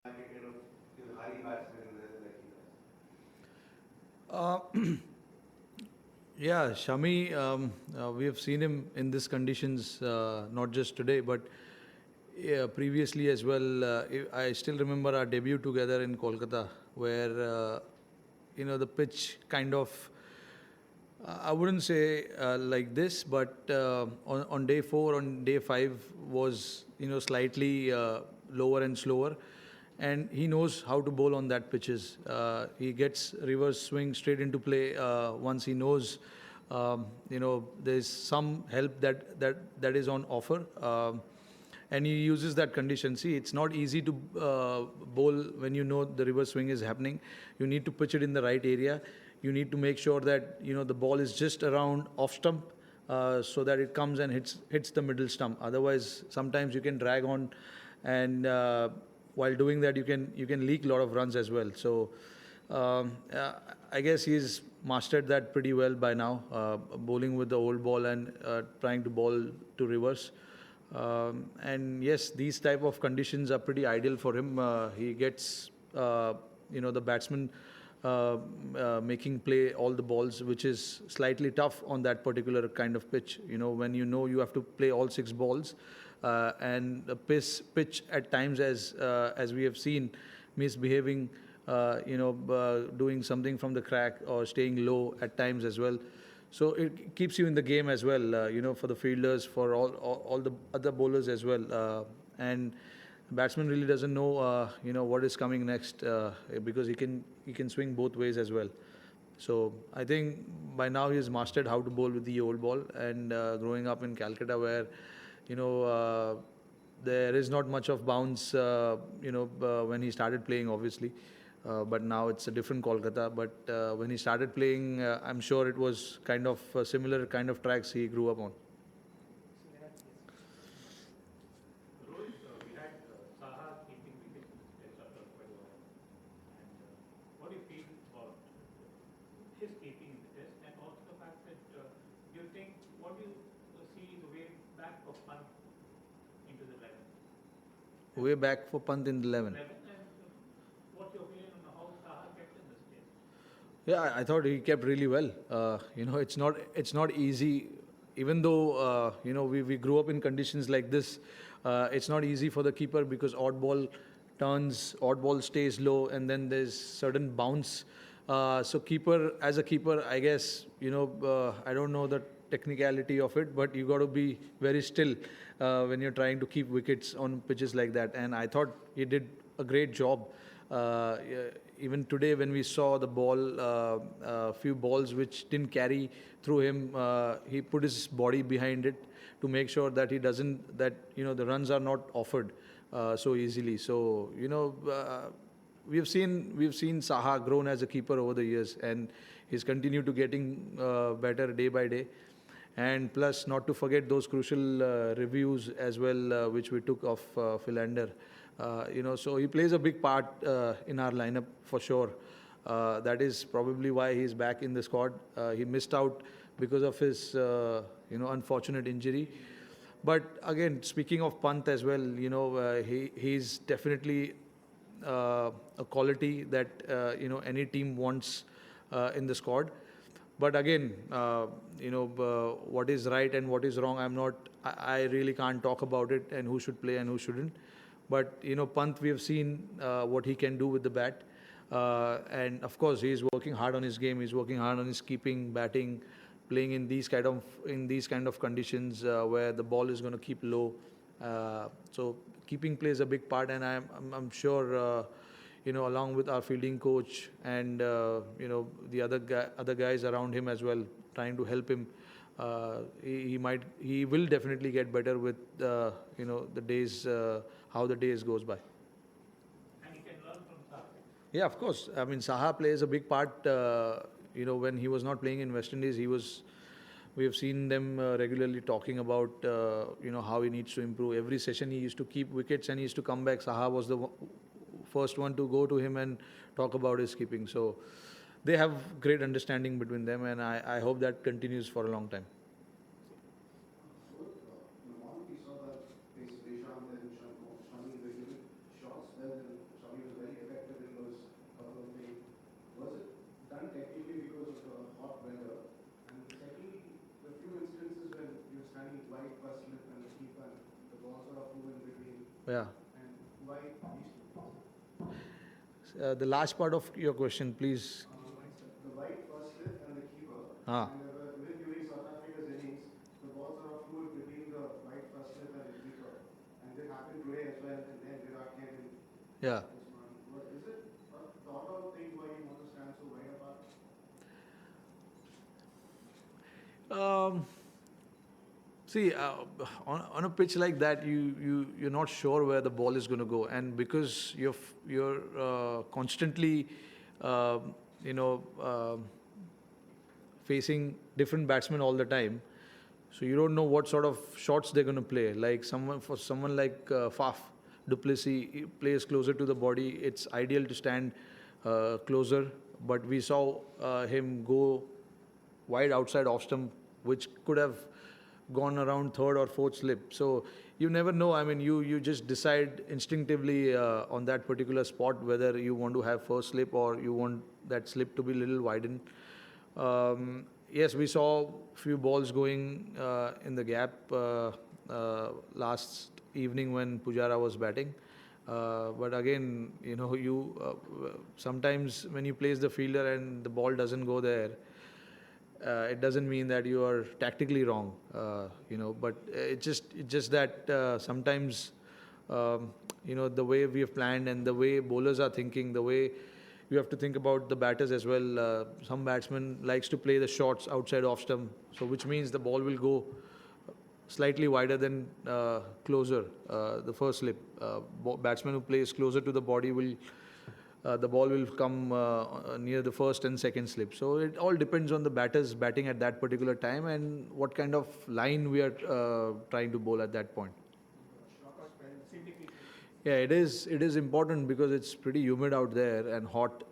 Uh, yeah, Shami, we have seen him in these conditions, not just today, but previously as well. I still remember our debut together in Kolkata, where the pitch kind of, I wouldn't say like this, but on day four, on day five was slightly lower and slower, and he knows how to bowl on that pitches. He gets reverse swing straight into play once he knows. There's some help that is on offer. And he uses that condition. See, it's not easy to bowl when you know the reverse swing is happening. You need to pitch it in the right area. You need to make sure that the ball is just around off stump, so that it comes and hits the middle stump. Otherwise, sometimes you can drag on, and while doing that, you can leak a lot of runs as well. So I guess he's mastered that pretty well by now, bowling with the old ball and trying to bowl to reverse. And yes, these type of conditions are pretty ideal for him. He gets, the batsman making play all the balls, which is slightly tough on that particular kind of pitch. When you have to play all six balls, and the pitch at times, as we have seen, misbehaving, doing something from the crack or staying low at times as well. So it keeps you in the game as well, for the fielders, for all the other bowlers as well. And batsman really doesn't know, what is coming next, because he can swing both ways as well. So I think by now he has mastered how to bowl with the old ball. And growing up in Calcutta, where there is not much of bounce, when he started playing, obviously. But now it's a different Kolkata. But when he started playing, I'm sure it was kind of similar kind of tracks he grew up on. Rohit, we had Saha keeping wicket in this test after quite a while. And what do you feel about his keeping in the test, and also the fact that do you think, what do you see the way back of Pant into the 11? Way back for Pant in the 11. 11, and what's your opinion on how Saha kept in this test? Yeah, I thought he kept really well. It's not easy. Even though we grew up in conditions like this, it's not easy for the keeper, because odd ball turns, odd ball stays low, and then there's certain bounce. So keeper, as a keeper, I guess I don't know the technicality of it, but you got to be very still when you're trying to keep wickets on pitches like that. And I thought he did a great job. Yeah, even today, when we saw the ball, few balls which didn't carry through him, he put his body behind it to make sure that he doesn't, that the runs are not offered so easily. So we've seen Saha grown as a keeper over the years, and he's continued to getting better day by day. And plus, not to forget those crucial reviews as well, which we took of Philander. So he plays a big part in our lineup for sure. That is probably why he's back in the squad. He missed out because of his unfortunate injury. But again, speaking of Pant as well, he's definitely a quality that any team wants in the squad. But again, what is right and what is wrong, I really can't talk about it, and who should play and who shouldn't. But Pant, we have seen what he can do with the bat, and of course, he is working hard on his game. He's working hard on his keeping, batting, playing in these kind of conditions where the ball is going to keep low. So keeping plays a big part, and I'm sure. Along with our fielding coach and the other guys around him as well, trying to help him. He will definitely get better with the days, how the days goes by. And he can learn from Saha. Yeah, of course. I mean, Saha plays a big part. When he was not playing in West Indies, we have seen them regularly talking about how he needs to improve. Every session he used to keep wickets and he used to come back. Saha was the first one to go to him and talk about his keeping. So they have great understanding between them, and I hope that continues for a long time. wide first slip and the keeper, the ball sort of flew in between. Yeah. And why these two things? The last part of your question, please. The wide first slip and the keeper. Ah. And even during South Africa's innings, the ball sort of flew in between the wide first slip and the keeper. And this happened today as well. And then Virat came in. Yeah. Is it a thought out thing why you want to stand so wide apart? See, on a pitch like that, you're not sure where the ball is going to go, and because you're constantly, uh, you know, facing different batsmen all the time, so you don't know what sort of shots they're going to play. Like someone like Faf du Plessis, he plays closer to the body. It's ideal to stand closer, but we saw him go wide outside off stump, which could have gone around third or fourth slip. So you never know. I mean, you just decide instinctively on that particular spot whether you want to have first slip or you want that slip to be a little widened. Yes, we saw few balls going in the gap last evening when Pujara was batting. But again, sometimes when you place the fielder and the ball doesn't go there, it doesn't mean that you are tactically wrong, but it's just that sometimes, the way we have planned and the way bowlers are thinking, the way you have to think about the batters as well. Some batsmen likes to play the shots outside off stump, so which means the ball will go slightly wider than closer, the first slip. Batsman who plays closer to the body will the ball will come near the first and second slip. So it all depends on the batters batting at that particular time and what kind of line we are trying to bowl at that point. Yeah, it is important because it's pretty humid out there and hot.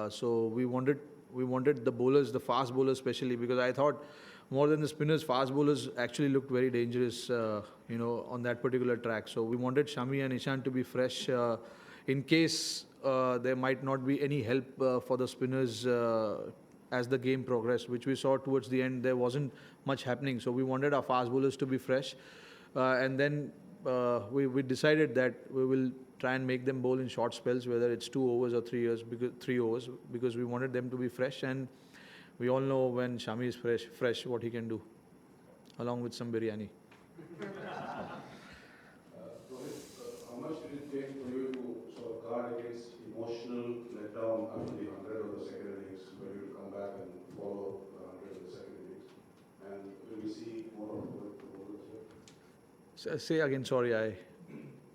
So we wanted the bowlers, the fast bowlers especially, because I thought more than the spinners, fast bowlers actually looked very dangerous, on that particular track. So we wanted Shami and Ishan to be fresh in case there might not be any help for the spinners as the game progressed, which we saw towards the end. There wasn't much happening. So we wanted our fast bowlers to be fresh. And then we decided that we will try and make them bowl in short spells, whether it's 2 overs or 3 overs, because we wanted them to be fresh. And we all know when Shami is fresh, what he can do, along with some biryani. Rohit, how much did it take for you to sort of guard against emotional letdown after the 100 of the second innings, when you come back and follow the 100 of the second innings? And will we see more of it? Say again, sorry,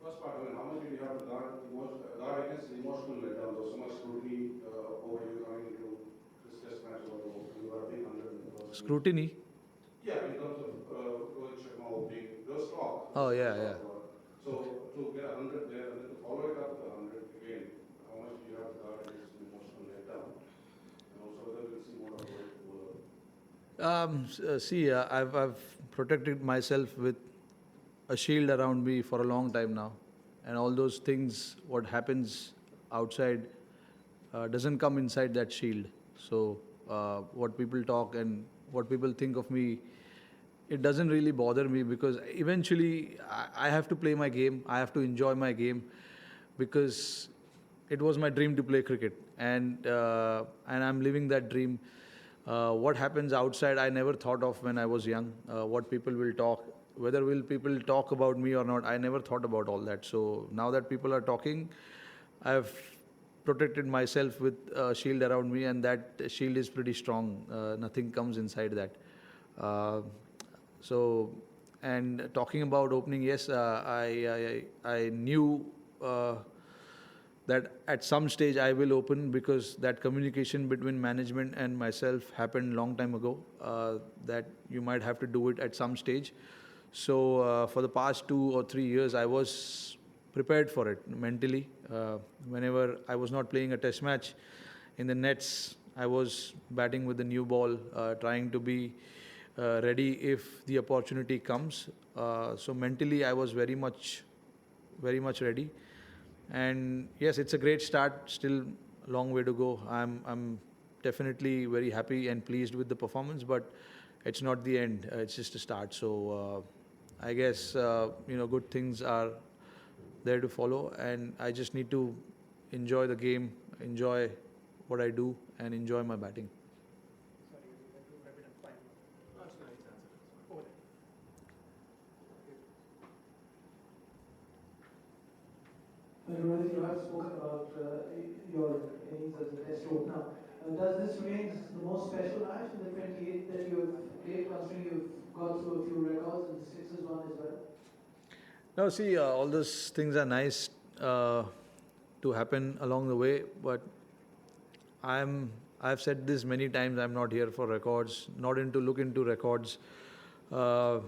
First part, how much did you have to guard against the emotional letdown? There was so much scrutiny over you coming into this test match, although you got a big 100 in the first. Scrutiny? Yeah, in terms of Rohit Sharma opening, there was talk. Oh, yeah. So to get 100 there and then to follow it up with 100 again, how much do you have to guard against an emotional letdown? And also whether we'll see more of Rohit. I've protected myself with a shield around me for a long time now, and all those things, what happens outside doesn't come inside that shield. So what people talk and what people think of me, it doesn't really bother me, because eventually I have to play my game. I have to enjoy my game, because it was my dream to play cricket, and I'm living that dream. What happens outside, I never thought of when I was young. What people will talk, whether will people talk about me or not, I never thought about all that. So now that people are talking, I've protected myself with a shield around me, and that shield is pretty strong. Nothing comes inside that. And talking about opening, yes, I knew that at some stage I will open, because that communication between management and myself happened long time ago, that you might have to do it at some stage. So for the past 2 or 3 years, I was prepared for it mentally. Whenever I was not playing a test match in the nets, I was batting with the new ball, trying to be ready if the opportunity comes. So mentally, I was very much ready. And yes, it's a great start. Still a long way to go. I'm definitely very happy and pleased with the performance, but it's not the end. It's just a start. So I guess, good things are there to follow, and I just need to enjoy the game, enjoy what I do, and enjoy my batting. Sorry, you were too rapid and fine. That's nice answer. Over there. Rohit, you have spoken about your innings as a test opener. Does this remain the most special match in the 28 that you have played, considering you've gone through a few records and the sixes one as well? Now, see, all those things are nice to happen along the way, but I've said this many times. I'm not here for records, not into look into records. I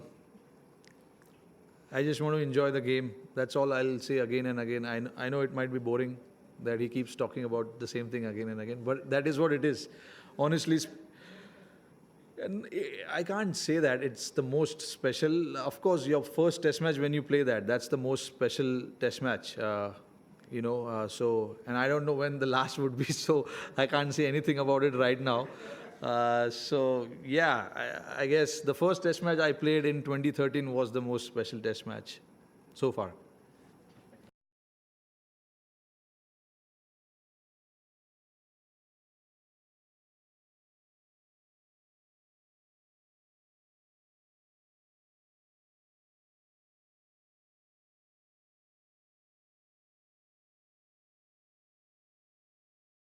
just want to enjoy the game. That's all I'll say again and again. I know it might be boring that he keeps talking about the same thing again and again, but that is what it is. Honestly, and I can't say that it's the most special. Of course, your first test match when you play that's the most special test match. So, and I don't know when the last would be, so I can't say anything about it right now. I guess the first test match I played in 2013 was the most special test match so far.